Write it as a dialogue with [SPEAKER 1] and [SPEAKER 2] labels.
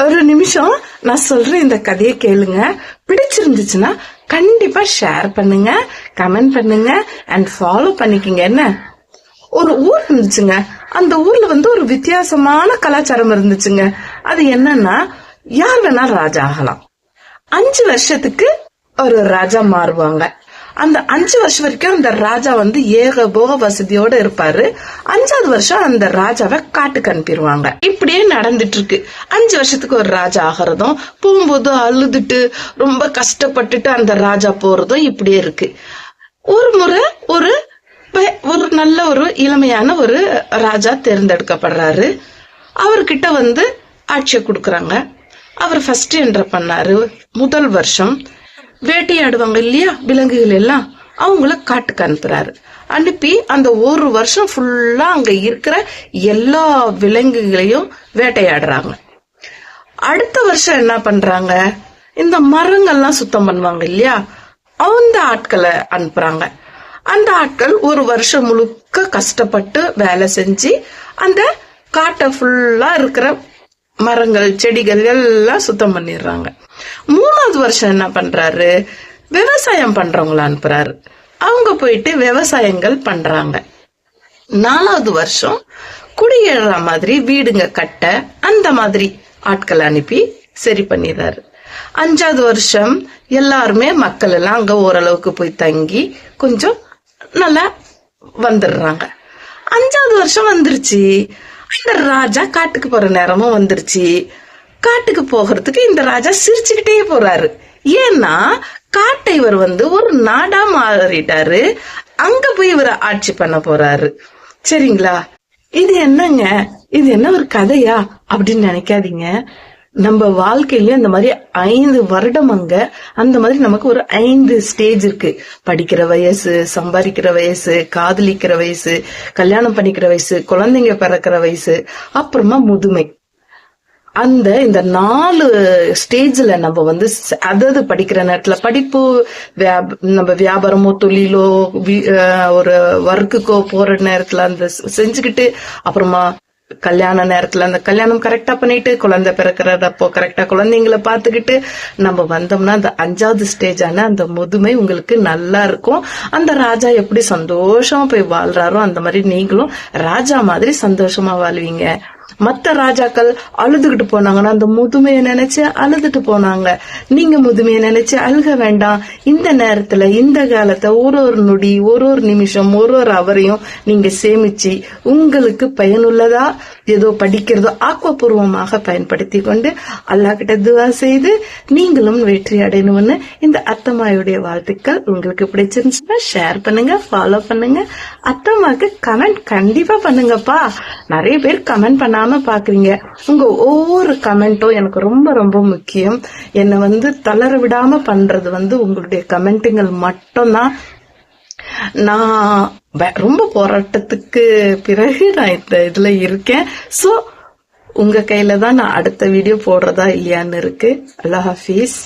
[SPEAKER 1] ஒரு நிமிஷம் நான் சொல்றேன், இந்த கதையை கேளுங்க. பிடிச்சிருந்துச்சுன்னா கண்டிப்பா ஷேர் பண்ணுங்க, கமெண்ட் பண்ணுங்க அண்ட் ஃபாலோ பண்ணிக்கங்க. என்ன, ஒரு ஊர் இருந்துச்சுங்க. அந்த ஊர்ல ஒரு வித்தியாசமான கலாச்சாரம் இருந்துச்சுங்க. அது என்னன்னா, யார் வேணா ராஜா ஆகலாம். 5 வருஷத்துக்கு ஒரு ராஜா மாறுவாங்க. அந்த 5 வருஷம் வரைக்கும் அந்த ராஜா ஏகபோக வசதியோட இருப்பாரு. 5வது வருஷம் அந்த ராஜாவை காட்டுக்கு அனுப்பிடுவாங்க. இப்படியே நடந்துட்டு இருக்கு. 5 வருஷத்துக்கு ஒரு ராஜா ஆகிறதும், போகும்போது அழுதுட்டு ரொம்ப கஷ்டப்பட்டுட்டு அந்த ராஜா போறதும் இப்படியே இருக்கு. ஒரு முறை ஒரு நல்ல ஒரு இளமையான ஒரு ராஜா தேர்ந்தெடுக்கப்படுறாரு. அவர்கிட்ட ஆட்சியை கொடுக்கறாங்க. அவர் ஃபர்ஸ்ட் என்ன பண்ணாரு, முதல் வருஷம் வேட்டையாடுவாங்க இல்லையா விலங்குகள் எல்லாம், அவங்கள காட்டுக்கு அனுப்புறாரு. அனுப்பி அந்த ஒரு வருஷம் ஃபுல்லா அங்க இருக்கிற எல்லா விலங்குகளையும் வேட்டையாடுறாங்க. அடுத்த வருஷம் என்ன பண்றாங்க, இந்த மரங்கள்லாம் சுத்தம் பண்ணுவாங்க இல்லையா, அந்த ஆட்களை அனுப்புறாங்க. அந்த ஆட்கள் ஒரு வருஷம் முழுக்க கஷ்டப்பட்டு வேலை செஞ்சு அந்த காட்டை ஃபுல்லா இருக்கிற மரங்கள் செடிகள் எல்லாம் சுத்தம் பண்ணிடுறாங்க. 3வது வருஷம் என்ன பண்றாரு, விவசாயம் பண்றவங்கள அனுப்புறாரு. அவங்க போயிட்டு விவசாயங்கள் பண்றாங்க. 4வது வருஷம் குடியேற மாதிரி வீடுங்க கட்ட அந்த மாதிரி ஆட்களை அனுப்பி சரி பண்ணிடுறாரு. 5வது வருஷம் எல்லாருமே மக்கள் எல்லாம் அங்க ஓரளவுக்கு போய் தங்கி கொஞ்சம் நல்லா வந்துடுறாங்க. 5வது வருஷம் வந்துருச்சு. இந்த ராஜா காட்டுக்கு போற நேரமும் வந்துருச்சு. காட்டுக்கு போகிறதுக்கு இந்த ராஜா சிரிச்சுக்கிட்டே போறாரு. ஏன்னா காட்டை இவர் ஒரு நாடா மாறிட்டாரு. அங்க போய் இவர் ஆட்சி பண்ண போறாரு. சரிங்களா? இது என்னங்க, இது என்ன ஒரு கதையா அப்படின்னு நினைக்காதீங்க. நம்ம வாழ்க்கையில இந்த மாதிரி 5 வருடம் அந்த மாதிரி நமக்கு ஒரு 5 ஸ்டேஜ் இருக்கு. படிக்கிற வயசு, சம்பாதிக்கிற வயசு, காதலிக்கிற வயசு, கல்யாணம் பண்ணிக்கிற வயசு, குழந்தைங்க பிறக்கிற வயசு, அப்புறமா முதுமை. இந்த 4 ஸ்டேஜ்ல நம்ம அதாவது படிக்கிற நேரத்துல படிப்பு, நம்ம வியாபாரமோ தொழிலோ ஒரு ஒர்க்குக்கோ போற நேரத்துல செஞ்சுக்கிட்டு, அப்புறமா கல்யாண நேரத்துல அந்த கல்யாணம் கரெக்டா பண்ணிட்டு, குழந்தை பிறக்கிறப்போ கரெக்டா குழந்தைங்களை பாத்துக்கிட்டு நம்ம வந்தோம்னா அந்த 5வது ஸ்டேஜான அந்த முதுமை உங்களுக்கு நல்லா இருக்கும். அந்த ராஜா எப்படி சந்தோஷமா போய் வாழ்றாரோ அந்த மாதிரி நீங்களும் ராஜா மாதிரி சந்தோஷமா வாழ்வீங்க. மத்த ராஜாக்கள் அழுதுகிட்டு போனாங்கன்னா அந்த முதுமையை நினைச்சு அழுதுட்டு போனாங்க. நீங்க முதுமையை நினைச்சு அழுக வேண்டாம். இந்த நேரத்துல இந்த காலத்தை ஒரு நொடி, ஒரு நிமிஷம், ஒரு அவரையும் நீங்க சேமிச்சு உங்களுக்கு பயனுள்ளதா ஏதோ படிக்கிறதோ ஆக்கப்பூர்வமாக பயன்படுத்தி கொண்டு அல்லாஹ் கிட்ட துவா செய்து நீங்களும் வெற்றி அடையணும்னு இந்த அத்தம்மாவுடைய வாழ்த்துக்கள். உங்களுக்கு பிடிச்சிருந்துச்சுன்னா ஷேர் பண்ணுங்க, ஃபாலோ பண்ணுங்க. அத்தம்மாக்கு கமெண்ட் கண்டிப்பா பண்ணுங்கப்பா. நிறைய பேர் கமெண்ட் பண்ணாம பாக்குறீங்க. உங்க ஒவ்வொரு கமெண்ட்டும் எனக்கு ரொம்ப ரொம்ப முக்கியம். என்ன தளர விடாம பண்றது உங்களுடைய கமெண்ட்டுங்கள் மட்டும்தான். நான் ரொம்ப போராட்டத்துக்கு பிறகு நான் இதுல இருக்கேன். சோ உங்க கையில தான் நான் அடுத்த வீடியோ போடுறதா இல்லையான்னு இருக்கு. அல்லாஹ் ஹாஃபீஸ்.